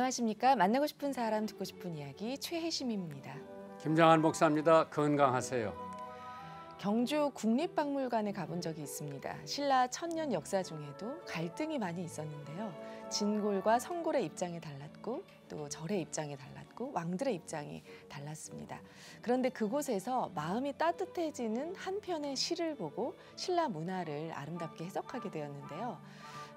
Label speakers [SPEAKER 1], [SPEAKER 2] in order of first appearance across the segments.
[SPEAKER 1] 안녕하십니까. 만나고 싶은 사람 듣고 싶은 이야기 최혜심입니다.
[SPEAKER 2] 김장한 목사입니다. 건강하세요.
[SPEAKER 1] 경주 국립박물관에 가본 적이 있습니다. 신라 천년 역사 중에도 갈등이 많이 있었는데요. 진골과 성골의 입장이 달랐고 또 절의 입장이 달랐고 왕들의 입장이 달랐습니다. 그런데 그곳에서 마음이 따뜻해지는 한 편의 시를 보고 신라 문화를 아름답게 해석하게 되었는데요.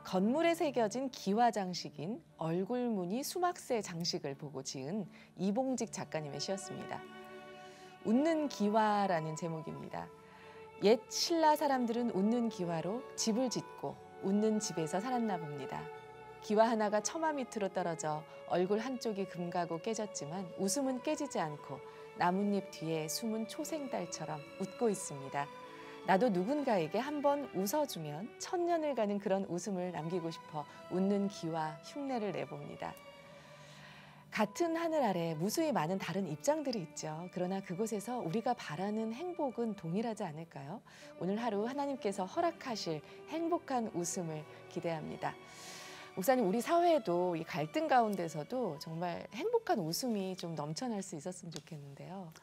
[SPEAKER 1] 건물에 새겨진 기와 장식인 얼굴무늬 수막새 장식을 보고 지은 이봉직 작가님의 시였습니다. 웃는 기와라는 제목입니다. 옛 신라 사람들은 웃는 기와로 집을 짓고 웃는 집에서 살았나 봅니다. 기와 하나가 처마 밑으로 떨어져 얼굴 한쪽이 금가고 깨졌지만 웃음은 깨지지 않고 나뭇잎 뒤에 숨은 초생달처럼 웃고 있습니다. 나도 누군가에게 한번 웃어주면 천년을 가는 그런 웃음을 남기고 싶어 웃는 기와 흉내를 내봅니다. 같은 하늘 아래 무수히 많은 다른 입장들이 있죠. 그러나 그곳에서 우리가 바라는 행복은 동일하지 않을까요? 오늘 하루 하나님께서 허락하실 행복한 웃음을 기대합니다. 목사님, 우리 사회에도 이 갈등 가운데서도 정말 행복한 웃음이 좀 넘쳐날 수 있었으면 좋겠는데요.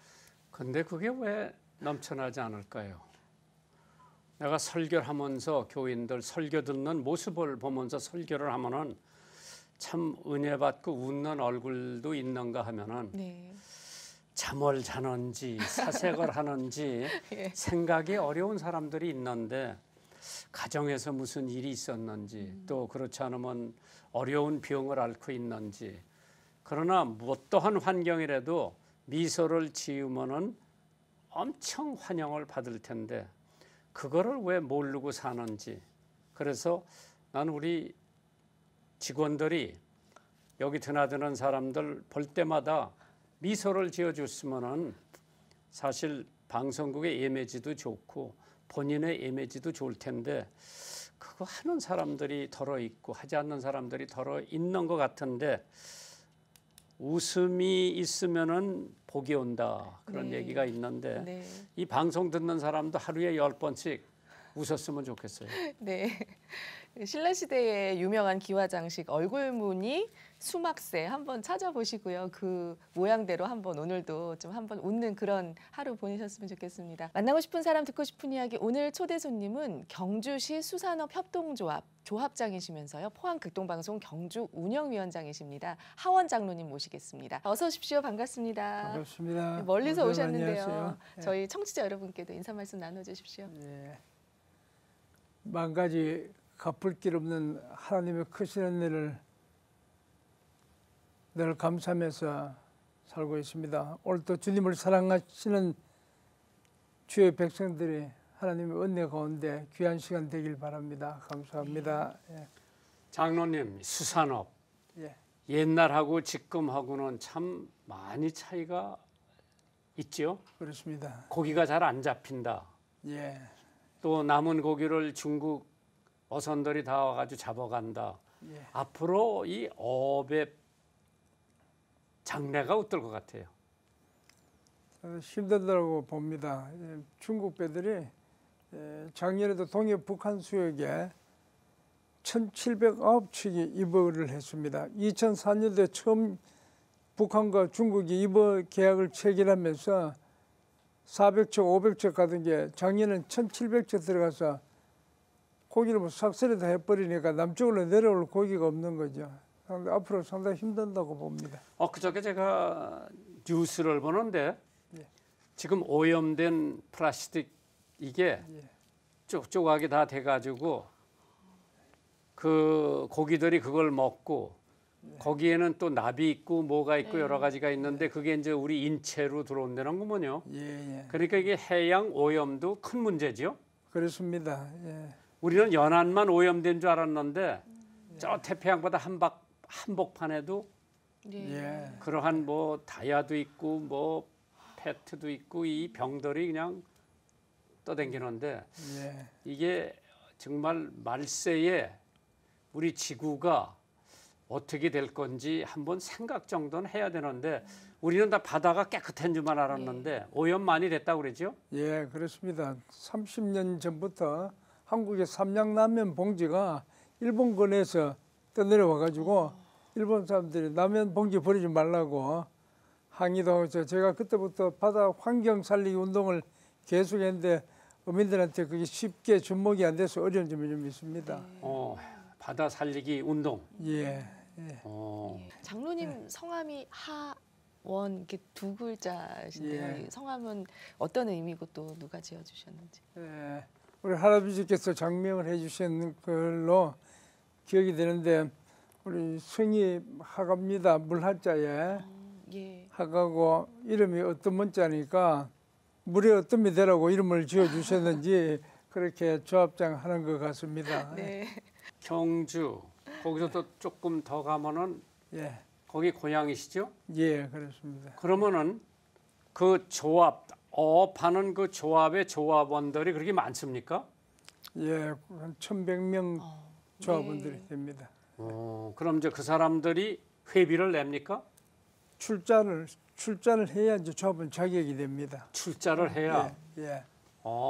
[SPEAKER 2] 근데 그게 왜 넘쳐나지 않을까요? 내가 설교를 하면서 교인들 설교 듣는 모습을 보면서 설교를 하면은 참 은혜 받고 웃는 얼굴도 있는가 하면은 잠을 자는지 사색을 하는지
[SPEAKER 1] 예.
[SPEAKER 2] 생각이 어려운 사람들이 있는데 가정에서 무슨 일이 있었는지 또 그렇지 않으면 어려운 병을 앓고 있는지 그러나 어떠한 환경이라도 미소를 지으면은 엄청 환영을 받을 텐데 그거를 왜 모르고 사는지. 그래서 나는 우리 직원들이 여기 드나드는 사람들 볼 때마다 미소를 지어줬으면은 사실 방송국의 이미지도 좋고 본인의 이미지도 좋을 텐데 그거 하는 사람들이 덜어 있고 하지 않는 사람들이 덜어 있는 것 같은데 웃음이 있으면은 복이 온다 그런 얘기가 있는데 이 방송 듣는 사람도 하루에 10번씩 웃었으면 좋겠어요.
[SPEAKER 1] 네. 신라 시대의 유명한 기와 장식 얼굴무늬 수막새 한번 찾아보시고요. 그 모양대로 한번 오늘도 좀 한번 웃는 그런 하루 보내셨으면 좋겠습니다. 만나고 싶은 사람 듣고 싶은 이야기 오늘 초대 손님은 경주시 수산업 협동조합 조합장이시면서요. 포항극동방송 경주 운영위원장이십니다. 하원 장로님 모시겠습니다. 어서 오십시오. 반갑습니다.
[SPEAKER 3] 반갑습니다.
[SPEAKER 1] 멀리서 오셨는데요.
[SPEAKER 3] 안녕하세요.
[SPEAKER 1] 저희 청취자 여러분께도 인사 말씀 나눠주십시오.
[SPEAKER 3] 예. 만 가지 갚을 길 없는 하나님의 크신 은혜를 늘 감사하면서 살고 있습니다. 오늘도 주님을 사랑하시는 주의 백성들이 하나님의 은혜 가운데 귀한 시간 되길 바랍니다. 감사합니다. 예.
[SPEAKER 2] 장로님, 수산업 옛날하고 지금하고는 참 많이 차이가 있죠?
[SPEAKER 3] 그렇습니다.
[SPEAKER 2] 고기가 잘 안 잡힌다.
[SPEAKER 3] 예.
[SPEAKER 2] 또 남은 고기를 중국 어선들이 다 와가지고 잡아간다.
[SPEAKER 3] 예.
[SPEAKER 2] 앞으로 이 업의 장래가 어떨 것 같아요?
[SPEAKER 3] 힘들다고 봅니다. 중국 배들이 작년에도 동해 북한 수역에 1,709척이 입어를 했습니다. 2004년도에 처음 북한과 중국이 입어 계약을 체결하면서 400척, 500척 가던 게 작년엔 1,700척 들어가서 고기를 뭐 삭살이 다 해버리니까 남쪽으로 내려올 고기가 없는 거죠. 앞으로 상당히 힘든다고 봅니다.
[SPEAKER 2] 그저께 제가 뉴스를 보는데 지금 오염된 플라스틱 이게 쪽쪽하게 다 돼가지고 그 고기들이 그걸 먹고 거기에는 또 납이 있고 뭐가 있고 여러 가지가 있는데 그게 이제 우리 인체로 들어온다는 거군요. 그러니까 이게 해양 오염도 큰 문제죠.
[SPEAKER 3] 그렇습니다. 예.
[SPEAKER 2] 우리는 연안만 오염된 줄 알았는데 저 태평양보다 한복판에도 그러한 뭐 다이아도 있고 뭐 페트도 있고 이 병들이 그냥 떠다니는데 이게 정말 말세에 우리 지구가 어떻게 될 건지 한번 생각 정도는 해야 되는데 우리는 다 바다가 깨끗한 줄만 알았는데 오염 많이 됐다고 그러죠?
[SPEAKER 3] 예, 그렇습니다. 30년 전부터 한국의 삼양라면 봉지가 일본권에서 떠내려와 가지고 일본 사람들이 라면 봉지 버리지 말라고 항의도 하고 제가 그때부터 바다 환경 살리기 운동을 계속했는데 어민들한테 그게 쉽게 접목이 안 돼서 어려운 점이 좀 있습니다.
[SPEAKER 2] 바다 살리기 운동.
[SPEAKER 3] 예.
[SPEAKER 1] 장로님 성함이 하원 이렇게 두 글자신데요.
[SPEAKER 3] 예.
[SPEAKER 1] 이 성함은 어떤 의미고 또 누가 지어주셨는지.
[SPEAKER 3] 예. 우리 할아버지께서 장명을 해주신 걸로 기억이 되는데 우리 성이 하갑니다. 물하자에
[SPEAKER 1] 예.
[SPEAKER 3] 하가고 이름이 어떤 문자니까 물에 어떤 미대라고 이름을 지어주셨는지 그렇게 조합장하는 것 같습니다.
[SPEAKER 1] 네.
[SPEAKER 2] 경주 거기서 또 조금 더 가면은
[SPEAKER 3] 예,
[SPEAKER 2] 거기 고향이시죠?
[SPEAKER 3] 예, 그렇습니다.
[SPEAKER 2] 그러면은 그 조합 어업하는 그 조합의 조합원들이 그렇게 많습니까?
[SPEAKER 3] 예, 한 1,100명 조합원들이
[SPEAKER 1] 네.
[SPEAKER 3] 됩니다.
[SPEAKER 2] 그럼 이제 그 사람들이 회비를 냅니까?
[SPEAKER 3] 출자를 해야 이제 조합원 자격이 됩니다.
[SPEAKER 2] 출자를 해야.
[SPEAKER 3] 예,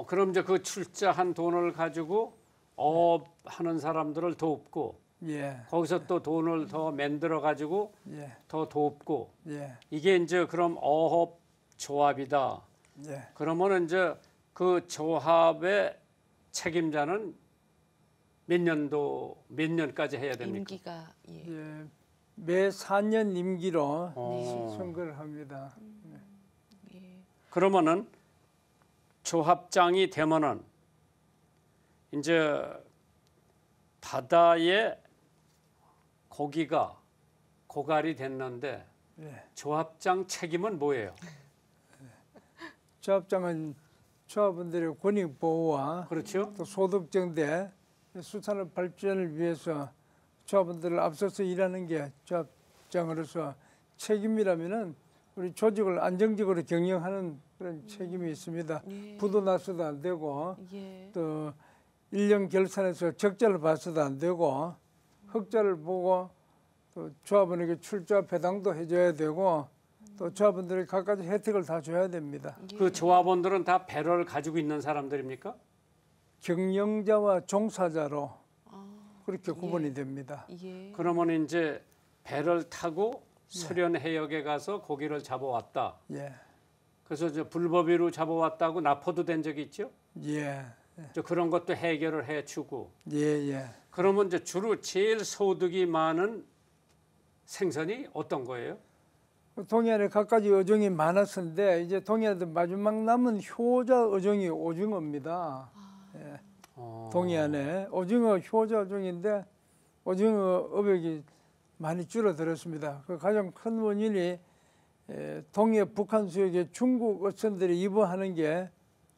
[SPEAKER 2] 그럼 이제 그 출자한 돈을 가지고 어업하는 사람들을 돕고
[SPEAKER 3] 예,
[SPEAKER 2] 거기서 또 돈을 더 만들어 가지고
[SPEAKER 3] 예,
[SPEAKER 2] 더 돕고
[SPEAKER 3] 예,
[SPEAKER 2] 이게 이제 그럼 어업 조합이다.
[SPEAKER 3] 예.
[SPEAKER 2] 그러면 이제 그 조합의 책임자는 몇 년까지 해야 됩니까?
[SPEAKER 1] 임기가 예.
[SPEAKER 3] 예, 매 4년 임기로
[SPEAKER 2] 어.
[SPEAKER 3] 선거를 합니다.
[SPEAKER 1] 예.
[SPEAKER 2] 그러면은 조합장이 되면은 이제 바다에 고기가 고갈이 됐는데
[SPEAKER 3] 예.
[SPEAKER 2] 조합장 책임은 뭐예요?
[SPEAKER 3] 조합장은 조합원들의 권익 보호와
[SPEAKER 2] 그렇죠?
[SPEAKER 3] 또 소득 증대, 수산업 발전을 위해서 조합원들을 앞서서 일하는 게 조합장으로서 책임이라면은 우리 조직을 안정적으로 경영하는 그런 책임이 있습니다.
[SPEAKER 1] 예.
[SPEAKER 3] 부도 나서도 안 되고
[SPEAKER 1] 예.
[SPEAKER 3] 또 1년 결산에서 적자를 봐서도 안 되고 흑자를 보고 또 조합원에게 출자 배당도 해줘야 되고 또 조합원들이 갖가지 혜택을 다 줘야 됩니다.
[SPEAKER 2] 그 조합원들은 다 배를 가지고 있는 사람들입니까?
[SPEAKER 3] 경영자와 종사자로 그렇게
[SPEAKER 1] 예.
[SPEAKER 3] 구분이 됩니다.
[SPEAKER 1] 예.
[SPEAKER 2] 그러면 이제 배를 타고 소련 해역에 가서 고기를 잡아왔다.
[SPEAKER 3] 예,
[SPEAKER 2] 그래서 이제 불법으로 잡아왔다고 납포도 된 적이 있죠?
[SPEAKER 3] 예,
[SPEAKER 2] 이제 그런 것도 해결을 해주고.
[SPEAKER 3] 예, 예.
[SPEAKER 2] 그러면 이제 주로 제일 소득이 많은 생선이 어떤 거예요?
[SPEAKER 3] 동해안에 갖가지 어종이 많았는데 이제 동해안에 마지막 남은 효자 어종이 오징어입니다. 예. 동해안에 오징어 효자 어종인데 오징어 어획이 많이 줄어들었습니다. 그 가장 큰 원인이 동해 북한 수역에 중국 어선들이 입어하는 게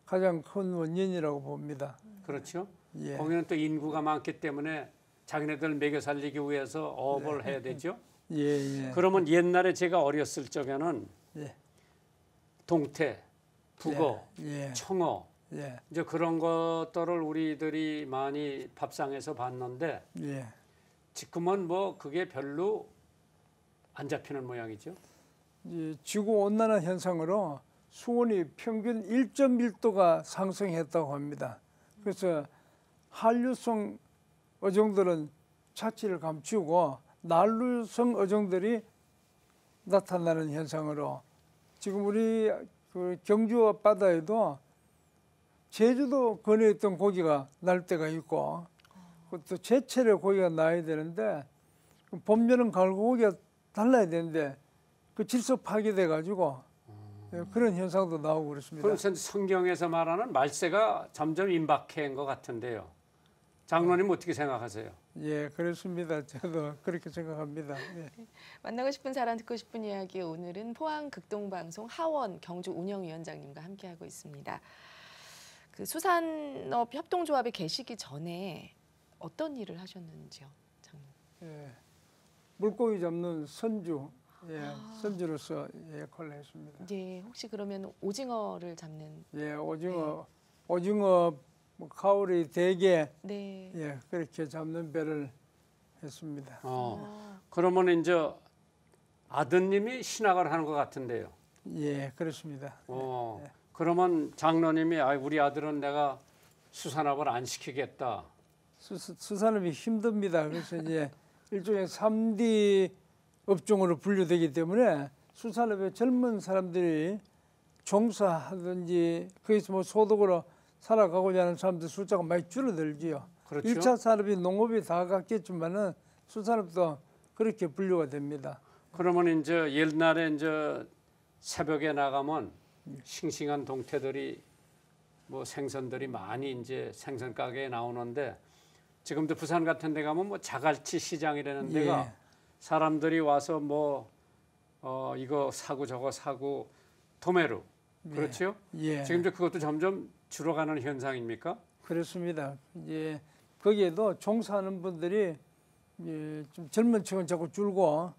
[SPEAKER 3] 가장 큰 원인이라고 봅니다.
[SPEAKER 2] 그렇죠?
[SPEAKER 3] 예.
[SPEAKER 2] 거기는 또 인구가 많기 때문에 자기네들 먹여 살리기 위해서 어업을 해야 되죠.
[SPEAKER 3] 예, 예.
[SPEAKER 2] 그러면 옛날에 제가 어렸을 적에는
[SPEAKER 3] 예.
[SPEAKER 2] 동태, 북어,
[SPEAKER 3] 예,
[SPEAKER 2] 청어
[SPEAKER 3] 예,
[SPEAKER 2] 이제 그런 것들을 우리들이 많이 밥상에서 봤는데
[SPEAKER 3] 예.
[SPEAKER 2] 지금은 뭐 그게 별로 안 잡히는 모양이죠.
[SPEAKER 3] 이 지구 온난화 현상으로 수온이 평균 1.1도가 상승했다고 합니다. 그래서 한류성 어종들은 차치를 감추고 난류성 어종들이 나타나는 현상으로 지금 우리 그 경주 바다에도 제주도 근해에 있던 고기가 날 때가 있고 또 제철에 고기가 나야 되는데 봄, 여름, 가을 고기가 달라야 되는데 그 질서 파괴돼 가지고 그런 현상도 나오고 그렇습니다.
[SPEAKER 2] 그럼 성경에서 말하는 말세가 점점 임박한 것 같은데요. 장로님 어떻게 생각하세요?
[SPEAKER 3] 예, 그렇습니다. 저도 그렇게 생각합니다. 예.
[SPEAKER 1] 만나고 싶은 사람 듣고 싶은 이야기 오늘은 포항 극동방송 하원 경주 운영위원장님과 함께하고 있습니다. 그 수산업 협동조합에 계시기 전에 어떤 일을 하셨는지요, 장님?
[SPEAKER 3] 예. 물고기 잡는 선주, 선주로서 역할을 했습니다.
[SPEAKER 1] 예, 혹시 그러면 오징어를 잡는
[SPEAKER 3] 예, 오징어 뭐 가오리, 대게,
[SPEAKER 1] 네.
[SPEAKER 3] 예, 그렇게 잡는 배를 했습니다.
[SPEAKER 2] 그러면 이제 아드님이 신학을 하는 것 같은데요.
[SPEAKER 3] 예, 그렇습니다.
[SPEAKER 2] 그러면 장로님이 우리 아들은 내가 수산업을 안 시키겠다.
[SPEAKER 3] 수산업이 힘듭니다. 그래서 이제 일종의 3D 업종으로 분류되기 때문에 수산업에 젊은 사람들이 종사하든지 거기서 뭐 소득으로 살아가고자 하는 사람들 숫자가 많이 줄어들지요.
[SPEAKER 2] 그렇죠.
[SPEAKER 3] 1차 산업이 농업이 다 갔겠지만은 수산업도 그렇게 분류가 됩니다.
[SPEAKER 2] 그러면 이제 옛날에 이제 새벽에 나가면 싱싱한 동태들이 뭐 생선들이 많이 이제 생선 가게에 나오는데 지금도 부산 같은 데 가면 뭐 자갈치 시장이라는 데가
[SPEAKER 3] 예.
[SPEAKER 2] 사람들이 와서 뭐 이거 사고 저거 사고 도매로 그렇죠?
[SPEAKER 3] 예.
[SPEAKER 2] 지금 이제 그것도 점점 줄어가는 현상입니까?
[SPEAKER 3] 그렇습니다. 이제 거기에도 종사하는 분들이 좀 젊은 층은 자꾸 줄고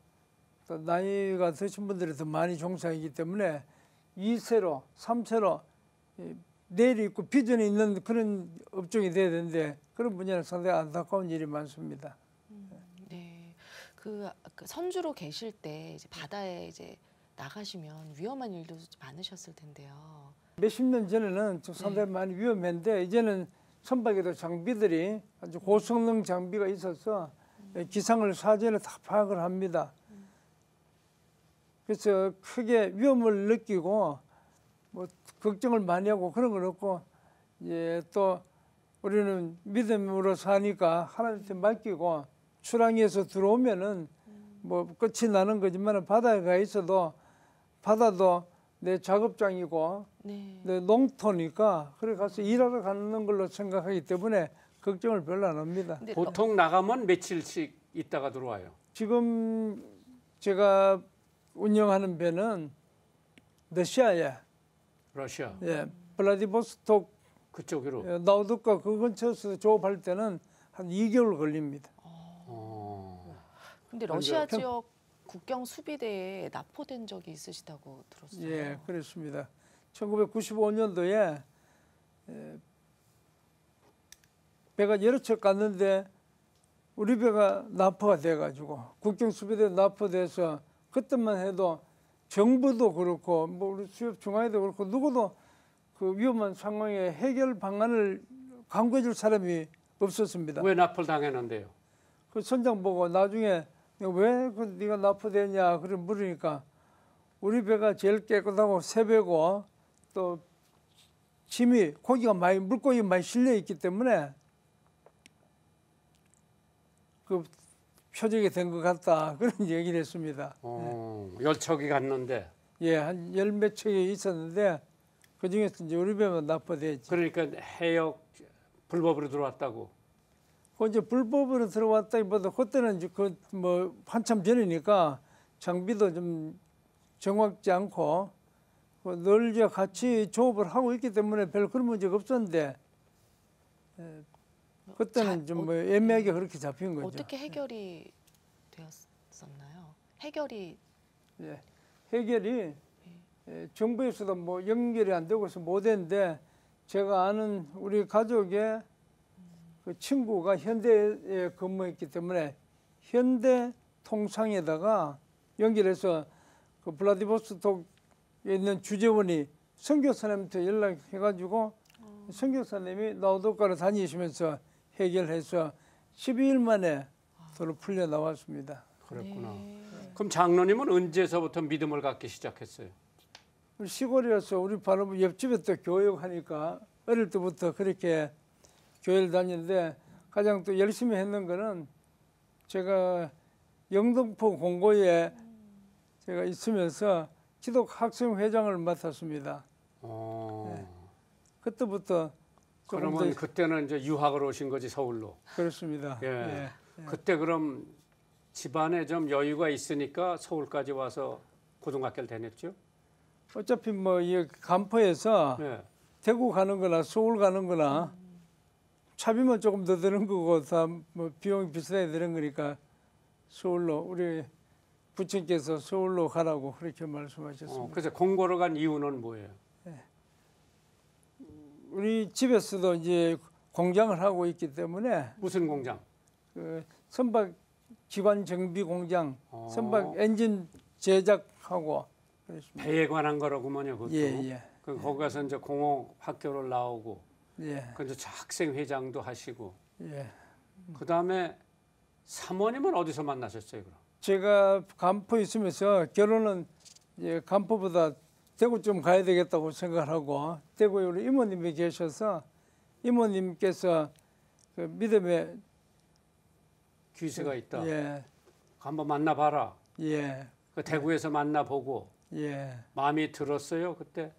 [SPEAKER 3] 또 나이가 드신 분들이 더 많이 종사하기 때문에 2세로, 3세로 내일이 있고 비전이 있는 그런 업종이 돼야 되는데 그런 분야는 상당히 안타까운 일이 많습니다.
[SPEAKER 1] 네. 그 선주로 계실 때 이제 바다에 이제 나가시면 위험한 일도 많으셨을 텐데요.
[SPEAKER 3] 몇십 년 전에는 좀 상당히 많이 위험했는데 이제는 선박에도 장비들이 아주 고성능 장비가 있어서 기상을 사전에 다 파악을 합니다. 그래서 크게 위험을 느끼고 뭐 걱정을 많이 하고 그런 건 없고 이제 또 우리는 믿음으로 사니까 하나님한테 맡기고 출항해서 들어오면은 뭐 끝이 나는 거지만 바다에 가 있어도 바다도 내 작업장이고
[SPEAKER 1] 네.
[SPEAKER 3] 내 농토니까 그래 가서 일하러 가는 걸로 생각하기 때문에 걱정을 별로 안 합니다.
[SPEAKER 1] 근데
[SPEAKER 2] 보통 나가면 며칠씩 있다가 들어와요.
[SPEAKER 3] 지금 제가 운영하는 배는 러시아에
[SPEAKER 2] 러시아
[SPEAKER 3] 블라디보스톡
[SPEAKER 2] 그쪽으로.
[SPEAKER 3] 나우드카 그 근처에서 조업할 때는 한 2개월 걸립니다.
[SPEAKER 1] 근데 러시아 지역 국경 수비대에 납포된 적이 있으시다고 들었어요.
[SPEAKER 3] 예, 그렇습니다. 1995년도에 배가 여러 척 갔는데 우리 배가 납포가 돼가지고 국경 수비대 납포돼서 그때만 해도 정부도 그렇고 뭐 우리 수협 중앙회도 그렇고 누구도 그 위험한 상황에 해결 방안을 강구해줄 사람이 없었습니다.
[SPEAKER 2] 왜 납포를 당했는데요?
[SPEAKER 3] 그 선장 보고 나중에 왜 네가 납포됐냐 그래 물으니까 우리 배가 제일 깨끗하고 새 배고 또 짐이 고기가 많이 물고기 많이 실려 있기 때문에 그 표적이 된 것 같다 그런 얘기를 했습니다.
[SPEAKER 2] 열척이 갔는데
[SPEAKER 3] 예, 한 열 몇 척이 있었는데 그 중에서 이제 우리 배만 납포됐지.
[SPEAKER 2] 그러니까 해역 불법으로 들어왔다고.
[SPEAKER 3] 그 이제 불법으로 들어왔다기보다 그때는 이제 그 뭐 한참 전이니까 장비도 좀 정확지 않고 늘 이제 같이 조업을 하고 있기 때문에 별 그런 문제가 없었는데 그때는 좀 뭐 애매하게 그렇게 잡힌 거죠.
[SPEAKER 1] 어떻게 해결이 되었었나요? 해결이
[SPEAKER 3] 예. 해결이 정부에서도 뭐 연결이 안 되고 해서 못 했는데 제가 아는 우리 가족의 그 친구가 현대에 근무했기 때문에 현대 통상에다가 연결해서 그 블라디보스톡에 있는 주재원이 선교사님한테 연락해가지고 선교사님이 나우도카를 다니시면서 해결해서 12일 만에 도로 풀려 나왔습니다.
[SPEAKER 2] 그랬구나.
[SPEAKER 1] 네.
[SPEAKER 2] 그럼 장로님은 언제서부터 믿음을 갖기 시작했어요?
[SPEAKER 3] 우리 시골이라서 우리 바로 옆집에 또 교육하니까 어릴 때부터 그렇게 교회를 다니는데 가장 또 열심히 했는 거는 제가 영등포 공고에 제가 있으면서 기독 학생회장을 맡았습니다. 네. 그때부터 조금
[SPEAKER 2] 그러면
[SPEAKER 3] 더
[SPEAKER 2] 그때는 이제 유학을 오신 거지 서울로.
[SPEAKER 3] 그렇습니다.
[SPEAKER 2] 예.
[SPEAKER 3] 예.
[SPEAKER 2] 그때 그럼 집안에 좀 여유가 있으니까 서울까지 와서 고등학교를 다녔죠?
[SPEAKER 3] 어차피 뭐 이 간포에서
[SPEAKER 2] 네.
[SPEAKER 3] 대구 가는 거나 서울 가는 거나 차비만 조금 더 드는 거고 다 뭐 비용이 비싸게 드는 거니까 서울로 우리 부친께서 서울로 가라고 그렇게 말씀하셨습니다.
[SPEAKER 2] 그래서 공고를 간 이유는 뭐예요?
[SPEAKER 3] 우리 집에서도 이제 공장을 하고 있기 때문에
[SPEAKER 2] 무슨 공장?
[SPEAKER 3] 그 선박 기관 정비 공장,
[SPEAKER 2] 어.
[SPEAKER 3] 선박 엔진 제작하고 그렇습니다.
[SPEAKER 2] 배에 관한 거라고만요, 그것도.
[SPEAKER 3] 예.
[SPEAKER 2] 그 거기 가서 이제 공업 학교를 나오고,
[SPEAKER 3] 예.
[SPEAKER 2] 그 이제 학생 회장도 하시고,
[SPEAKER 3] 예.
[SPEAKER 2] 그 다음에 사모님은 어디서 만나셨어요, 그럼?
[SPEAKER 3] 제가 간포에 있으면서 결혼은 간포보다 대구 좀 가야 되겠다고 생각하고 대구에 우리 이모님이 계셔서 이모님께서 그 믿음의
[SPEAKER 2] 귀세가 있다.
[SPEAKER 3] 예,
[SPEAKER 2] 한번 만나봐라.
[SPEAKER 3] 예,
[SPEAKER 2] 그 대구에서 만나보고
[SPEAKER 3] 예.
[SPEAKER 2] 마음이 들었어요 그때.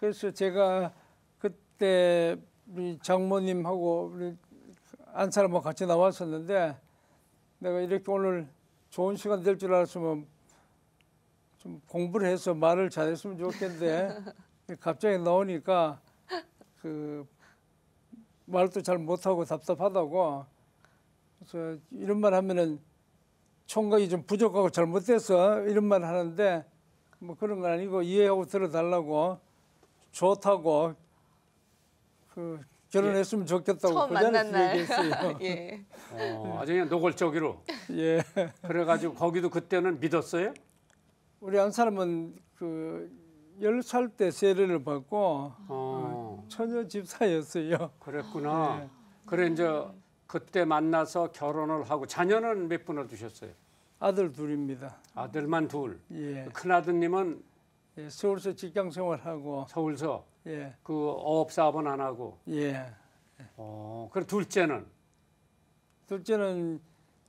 [SPEAKER 3] 그래서 제가 그때 우리 장모님하고 우리 안 사람하고 같이 나왔었는데 내가 이렇게 오늘 좋은 시간 될 줄 알았으면 좀 공부를 해서 말을 잘했으면 좋겠는데 갑자기 나오니까 그 말도 잘 못하고 답답하다고 그래서 이런 말 하면은 총각이 좀 부족하고 잘못돼서 이런 말 하는데 뭐 그런 건 아니고 이해하고 들어달라고 좋다고 그 결혼했으면 좋겠다고
[SPEAKER 1] 처음
[SPEAKER 3] 그 자리에서
[SPEAKER 1] 만난 날.
[SPEAKER 3] 얘기했어요.
[SPEAKER 1] 예.
[SPEAKER 2] 아주 그냥 노골적으로.
[SPEAKER 3] 예.
[SPEAKER 2] 그래가지고 거기도 그때는 믿었어요?
[SPEAKER 3] 우리 한 사람은 그 10살 때 세례를 받고 처녀 집사였어요.
[SPEAKER 2] 그랬구나.
[SPEAKER 3] 예.
[SPEAKER 2] 그래 이제 그때 만나서 결혼을 하고 자녀는 몇 분을 두셨어요?
[SPEAKER 3] 아들 둘입니다.
[SPEAKER 2] 아들만 둘.
[SPEAKER 3] 예.
[SPEAKER 2] 큰 아드님은
[SPEAKER 3] 예. 서울서 직장 생활하고
[SPEAKER 2] 서울서
[SPEAKER 3] 예.
[SPEAKER 2] 그 어업 사업은 안 하고.
[SPEAKER 3] 예.
[SPEAKER 2] 그리고 둘째는
[SPEAKER 3] 둘째는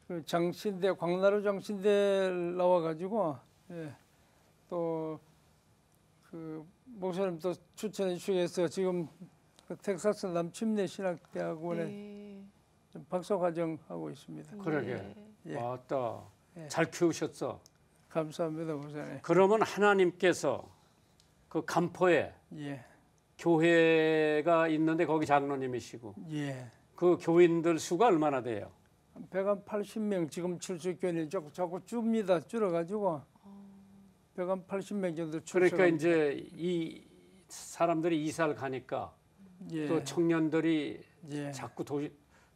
[SPEAKER 3] 그 장신대 광나루 장신대 나와 가지고 예. 또 그 목사님 또 추천해 주셔서 지금 그 텍사스 남침내 신학대학원에
[SPEAKER 1] 예.
[SPEAKER 3] 좀 박사 과정 하고 있습니다.
[SPEAKER 2] 그러게.
[SPEAKER 3] 예.
[SPEAKER 2] 왔다.
[SPEAKER 3] 예.
[SPEAKER 2] 잘 키우셨어.
[SPEAKER 3] 감사합니다, 목사님.
[SPEAKER 2] 그러면 하나님께서 그 간포에
[SPEAKER 3] 예.
[SPEAKER 2] 교회가 있는데 거기 장로님이시고
[SPEAKER 3] 예.
[SPEAKER 2] 그 교인들 수가 얼마나 돼요?
[SPEAKER 3] 180명 지금 출석교인이 자꾸 줍니다. 줄어가지고 180명 정도 출석.
[SPEAKER 2] 그러니까 이제 이 사람들이 이사를 가니까
[SPEAKER 3] 예.
[SPEAKER 2] 또 청년들이
[SPEAKER 3] 예.
[SPEAKER 2] 자꾸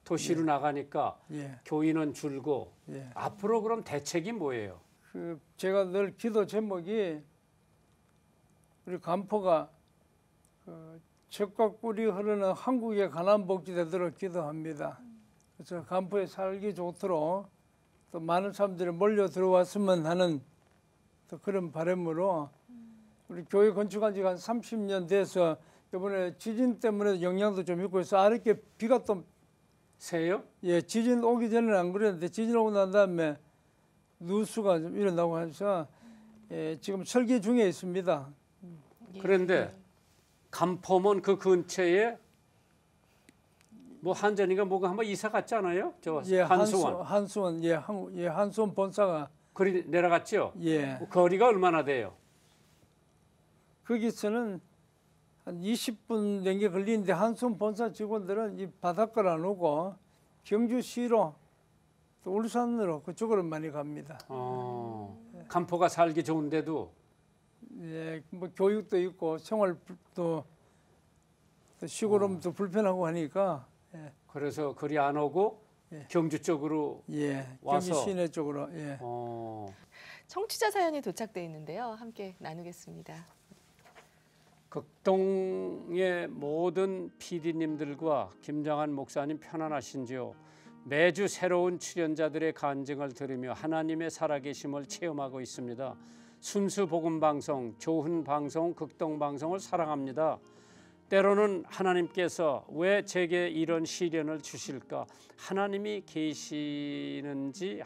[SPEAKER 2] 도시로 나가니까
[SPEAKER 3] 예.
[SPEAKER 2] 교인은 줄고
[SPEAKER 3] 예.
[SPEAKER 2] 앞으로 그럼 대책이 뭐예요?
[SPEAKER 3] 그 제가 늘 기도 제목이 우리 간포가 그 젖과 꿀이 흐르는 한국의 가난 복지 되도록 기도합니다. 그래서 간포에 살기 좋도록 또 많은 사람들이 몰려 들어왔으면 하는 또 그런 바람으로 우리 교회 건축한 지가 한 30년 돼서 이번에 지진 때문에 영향도 좀 있고 해서 아랫게 비가 또
[SPEAKER 2] 새요?
[SPEAKER 3] 예, 지진 오기 전에는 안 그랬는데 지진 오고 난 다음에 누수가 좀 일어나고 해서 예, 지금 설계 중에 있습니다.
[SPEAKER 2] 그런데 간포면 그 근처에 뭐 한전이가 뭐가 한번 이사 갔잖아요. 저
[SPEAKER 3] 예,
[SPEAKER 2] 한수원.
[SPEAKER 3] 한수원 예, 한수원 본사가
[SPEAKER 2] 거리 내려갔죠.
[SPEAKER 3] 예,
[SPEAKER 2] 거리가 얼마나 돼요?
[SPEAKER 3] 거기서는 한 20분 넘게 걸리는데 한수원 본사 직원들은 이 바닷가를 안 오고 경주시로 또 울산으로 그쪽으로 많이 갑니다.
[SPEAKER 2] 간포가 살기 좋은데도
[SPEAKER 3] 예, 뭐 교육도 있고 생활도 또 시골음도 불편하고 하니까 예,
[SPEAKER 2] 그래서 거리 안 오고
[SPEAKER 3] 예.
[SPEAKER 2] 경주 쪽으로
[SPEAKER 3] 예,
[SPEAKER 2] 와서.
[SPEAKER 3] 경기 시내 쪽으로 예.
[SPEAKER 1] 청취자 사연이 도착돼 있는데요. 함께 나누겠습니다.
[SPEAKER 2] 극동의 모든 PD님들과 김장한 목사님 편안하신지요? 매주 새로운 출연자들의 간증을 들으며 하나님의 살아계심을 체험하고 있습니다. 순수 복음 방송, 좋은 방송, 극동 방송을 사랑합니다. 때로는 하나님께서 왜 제게 이런 시련을 주실까? 하나님이 계시는지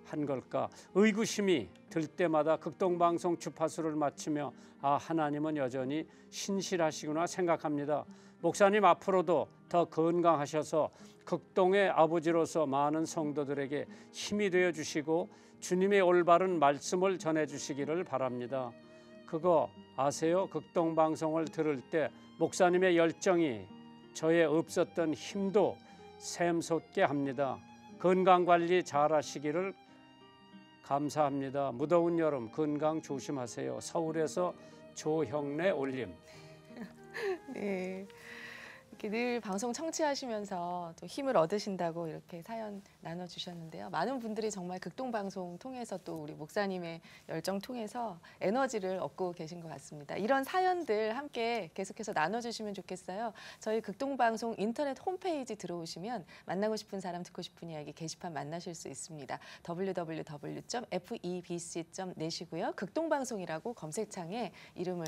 [SPEAKER 2] 한 걸까? 의구심이 들 때마다 극동방송 주파수를 맞추며 아, 하나님은 여전히 신실하시구나 생각합니다. 목사님 앞으로도 더 건강하셔서 극동의 아버지로서 많은 성도들에게 힘이 되어 주시고 주님의 올바른 말씀을 전해 주시기를 바랍니다. 그거 아세요? 극동방송을 들을 때 목사님의 열정이 저의 없었던 힘도 샘솟게 합니다. 건강관리 잘 하시기를 감사합니다. 무더운 여름 건강 조심하세요. 서울에서 조형래 올림.
[SPEAKER 1] 네. 이렇게 늘 방송 청취하시면서 또 힘을 얻으신다고 이렇게 사연 나눠주셨는데요. 많은 분들이 정말 극동방송 통해서 또 우리 목사님의 열정 통해서 에너지를 얻고 계신 것 같습니다. 이런 사연들 함께 계속해서 나눠주시면 좋겠어요. 저희 극동방송 인터넷 홈페이지 들어오시면 만나고 싶은 사람 듣고 싶은 이야기 게시판 만나실 수 있습니다. www.febc.net이고요. 극동방송이라고 검색창에 이름을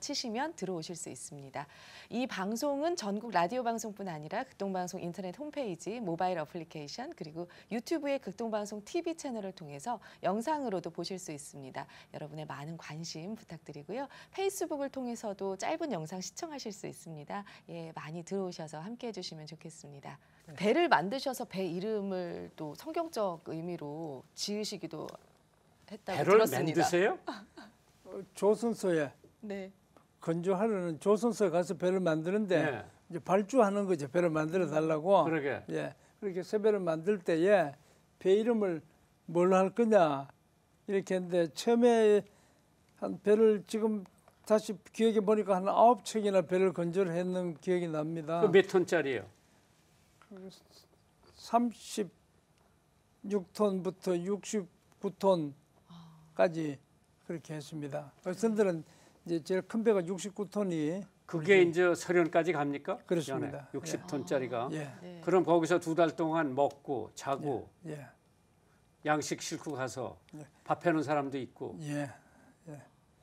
[SPEAKER 1] 치시면 들어오실 수 있습니다. 이 방송은 전국 라디오 방송뿐 아니라 극동방송 인터넷 홈페이지, 모바일 어플리케이션 그리고 유튜브의 극동방송 TV 채널을 통해서 영상으로도 보실 수 있습니다. 여러분의 많은 관심 부탁드리고요. 페이스북을 통해서도 짧은 영상 시청하실 수 있습니다. 예, 많이 들어오셔서 함께해 주시면 좋겠습니다. 배를 만드셔서 배 이름을 또 성경적 의미로 지으시기도 했다고
[SPEAKER 2] 배를
[SPEAKER 1] 들었습니다.
[SPEAKER 2] 만드세요?
[SPEAKER 3] 조선소에
[SPEAKER 1] 네.
[SPEAKER 3] 건조하려는 조선소에 가서 배를 만드는데
[SPEAKER 2] 네.
[SPEAKER 3] 이제 발주하는 거죠. 배를 만들어 달라고.
[SPEAKER 2] 그러게.
[SPEAKER 3] 예. 그렇게 새 배를 만들 때에 배 이름을 뭘 할 거냐 이렇게 했는데 처음에 한 배를 지금 다시 기억해 보니까 한 9척이나 배를 건조를 했는 기억이 납니다.
[SPEAKER 2] 그 몇 톤짜리예요?
[SPEAKER 3] 36톤부터 69톤까지 그렇게 했습니다. 어선들은 이제 제일 큰 배가 69톤이
[SPEAKER 2] 그게 이제 서련까지 갑니까?
[SPEAKER 3] 그렇습니다.
[SPEAKER 2] 60톤짜리가.
[SPEAKER 3] 예.
[SPEAKER 1] 네.
[SPEAKER 2] 그럼 거기서 2달 동안 먹고 자고
[SPEAKER 3] 예.
[SPEAKER 2] 양식 싣고 가서
[SPEAKER 3] 예.
[SPEAKER 2] 밥 해놓은 사람도 있고.
[SPEAKER 3] 예.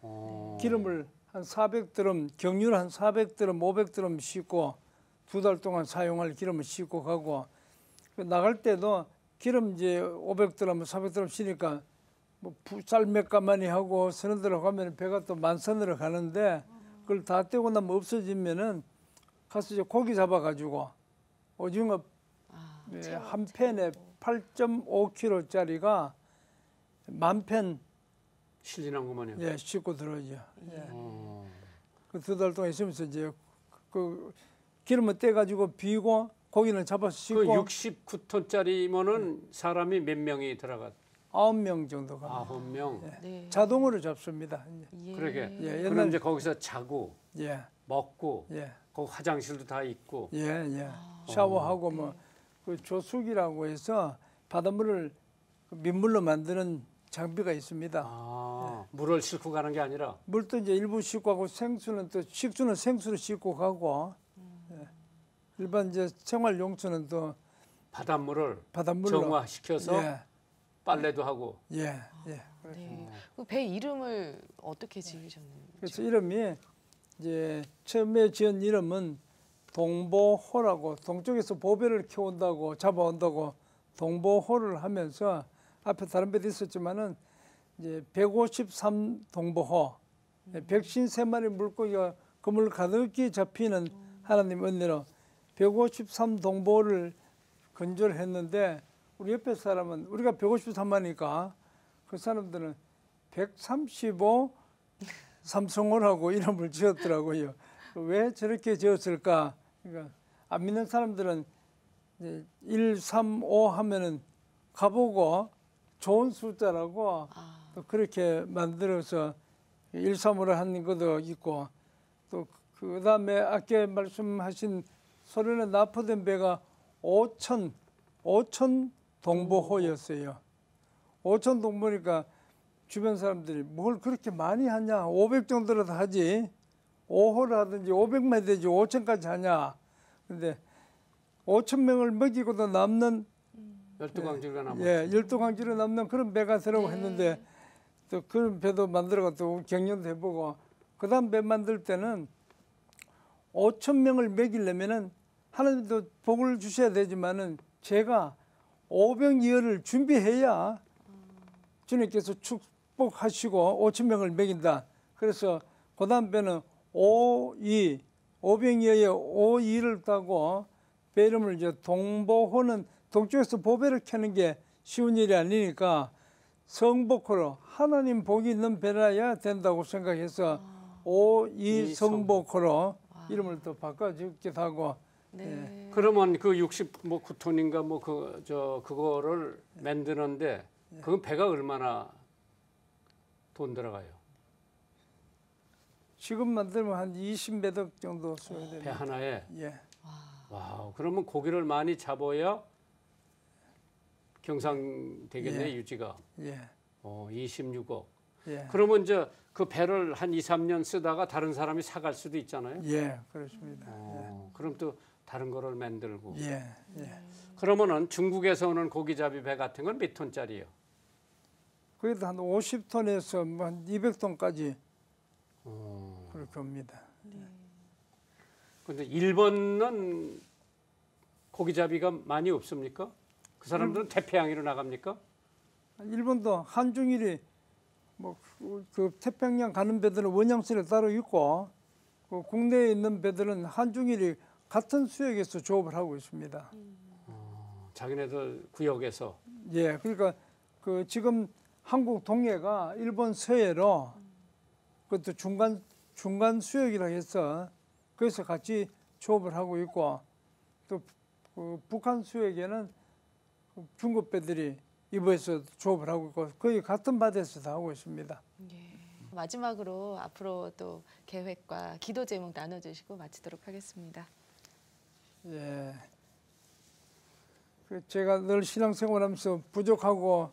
[SPEAKER 2] 기름을
[SPEAKER 3] 기름을 한 400드럼, 경유를 한 400드럼, 500드럼 싣고 2달 동안 사용할 기름을 싣고 가고 나갈 때도 기름 이제 500드럼, 400드럼 싣니까 뭐 쌀 몇 가마니 하고 선원들하고 가면 배가 또 만선으로 가는데 그걸 다 떼고 나면 없어지면은 가서 이제 고기 잡아가지고 오징어 한 펜에 8.5kg짜리가 만 펜
[SPEAKER 2] 실린한 거만요.
[SPEAKER 3] 예, 싣고 들어오죠. 예.
[SPEAKER 2] 어.
[SPEAKER 3] 그 2달 동안 있으면서 이제 그 기름을 떼가지고 비고 고기는 잡아서
[SPEAKER 2] 그
[SPEAKER 3] 싣고
[SPEAKER 2] 69톤짜리면은 사람이 몇 명이 들어가?
[SPEAKER 3] 9명 정도 갑니다.
[SPEAKER 2] 9명.
[SPEAKER 1] 네.
[SPEAKER 3] 자동으로 잡습니다.
[SPEAKER 1] 예.
[SPEAKER 2] 그러게.
[SPEAKER 3] 예,
[SPEAKER 2] 그럼
[SPEAKER 3] 옛날
[SPEAKER 2] 이제 거기서 자고
[SPEAKER 3] 예,
[SPEAKER 2] 먹고
[SPEAKER 3] 예,
[SPEAKER 2] 거기 화장실도 다 있고.
[SPEAKER 3] 예, 예. 샤워하고 뭐 그 조수기라고 해서 바닷물을 그 민물로 만드는 장비가 있습니다.
[SPEAKER 2] 물을 싣고 가는 게 아니라.
[SPEAKER 3] 물도 이제 일부 싣고 가고 생수는 또 식수는 생수로 싣고 가고 예. 일반 이제 생활용수는 또
[SPEAKER 2] 바닷물을
[SPEAKER 3] 바닷물로
[SPEAKER 2] 정화시켜서
[SPEAKER 3] 예,
[SPEAKER 2] 빨래도 하고.
[SPEAKER 3] 예, 예.
[SPEAKER 1] 네. 그 배 이름을 어떻게 지으셨는지.
[SPEAKER 3] 그래서 이름이 이제 처음에 지은 이름은 동보호라고 동쪽에서 보배를 키운다고 잡아온다고 동보호를 하면서 앞에 다른 배도 있었지만은 이제 153 동보호 153마리 물고기가 그물 가득히 잡히는 하나님 은혜로 153 동보호를 건조를 했는데 우리 옆에 사람은 우리가 153마니까 그 사람들은 135 삼성호라고 이름을 지었더라고요. 왜 저렇게 지었을까? 그러니까 안 믿는 사람들은 이제 135 하면은 가보고 좋은 숫자라고 또 그렇게 만들어서 135를 한 것도 있고 또 그다음에 아까 말씀하신 소련에 납포된 배가 5천 동보호였어요. 5천 동보니까 주변 사람들이 뭘 그렇게 많이 하냐? 500 정도라도 하지. 5호를 하든지 500만 되지 5천까지 하냐? 근데 5천 명을 먹이고도 남는
[SPEAKER 2] 12광주가 남았죠.
[SPEAKER 3] 예, 12광주로 남는 그런 배가 되라고 했는데 또 그런 배도 만들어가 또 경연도 해보고 그다음 배 만들 때는 5천 명을 먹이려면은 하나님도 복을 주셔야 되지만은 제가 500여를 준비해야 주님께서 축복하시고 5천 명을 먹인다. 그래서 그다음 배는 500여의 5.2를 따고 배 이름을 이제 동보호는 동쪽에서 보배를 캐는 게 쉬운 일이 아니니까 성복호로 하나님 복이 있는 배라야 된다고 생각해서 5.2 성복호로 이름을 또 바꿔주기도 하고.
[SPEAKER 1] 네.
[SPEAKER 2] 그러면 그 69톤인가 뭐 그거를 만드는데 그 배가 얼마나 돈 들어가요?
[SPEAKER 3] 지금 만들면 한 20매덕 정도 써야
[SPEAKER 2] 배
[SPEAKER 3] 됩니다.
[SPEAKER 2] 하나에.
[SPEAKER 3] 예.
[SPEAKER 2] 와, 그러면 고기를 많이 잡아야 경상되겠네,
[SPEAKER 3] 예.
[SPEAKER 2] 유지가.
[SPEAKER 3] 예.
[SPEAKER 2] 26억.
[SPEAKER 3] 예.
[SPEAKER 2] 그러면 이제 그 배를 한 2, 3년 쓰다가 다른 사람이 사갈 수도 있잖아요.
[SPEAKER 3] 예, 그렇습니다.
[SPEAKER 2] 그럼 또 다른 거를 만들고.
[SPEAKER 3] 예. 예.
[SPEAKER 2] 그러면은 중국에서 오는 고기잡이 배 같은 건 몇 톤짜리요?
[SPEAKER 3] 그래도 한 50톤에서 뭐 한 200톤까지
[SPEAKER 2] 어.
[SPEAKER 3] 그렇게 옵니다.
[SPEAKER 2] 근데 일본은 고기잡이가 많이 없습니까? 그 사람들은 태평양으로 나갑니까?
[SPEAKER 3] 일본도 한중일이 뭐 그 태평양 가는 배들은 원양선이 따로 있고 그 국내에 있는 배들은 한중일이 같은 수역에서 조업을 하고 있습니다.
[SPEAKER 2] 자기네들 구역에서.
[SPEAKER 3] 예, 그러니까 그 지금 한국 동해가 일본 서해로 그것도 중간 수역이라 해서 거기서 같이 조업을 하고 있고 또 그 북한 수역에는 중국 배들이 이부에서 조업을 하고 있고 거의 같은 바다에서 다 하고 있습니다.
[SPEAKER 1] 예. 마지막으로 앞으로 또 계획과 기도 제목 나눠주시고 마치도록 하겠습니다.
[SPEAKER 3] 예. 그 제가 늘 신앙생활하면서 부족하고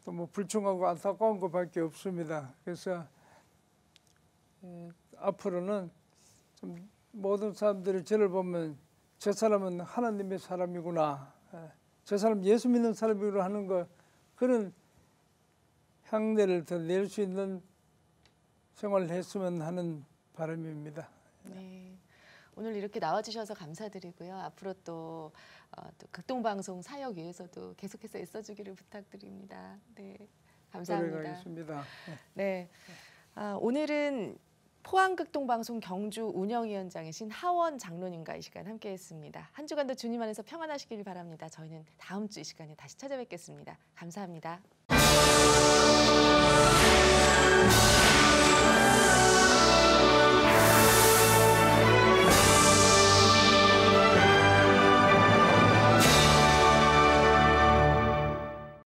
[SPEAKER 3] 또 뭐 불충하고 안타까운 것밖에 없습니다. 그래서 앞으로는 좀 모든 사람들이 저를 보면 저 사람은 하나님의 사람이구나, 저 사람 예수 믿는 사람이구나 하는 거 그런 향내를 더 낼 수 있는 생활을 했으면 하는 바람입니다.
[SPEAKER 1] 네. 오늘 이렇게 나와주셔서 감사드리고요. 앞으로 또 극동방송 사역 위해서도 계속해서 애써주기를 부탁드립니다. 네, 감사합니다.
[SPEAKER 3] 노력하겠습니다.
[SPEAKER 1] 네, 오늘은 포항극동방송 경주 운영위원장이신 하원 장로님과 이 시간 함께했습니다. 한 주간도 주님 안에서 평안하시길 바랍니다. 저희는 다음 주 이 시간에 다시 찾아뵙겠습니다. 감사합니다.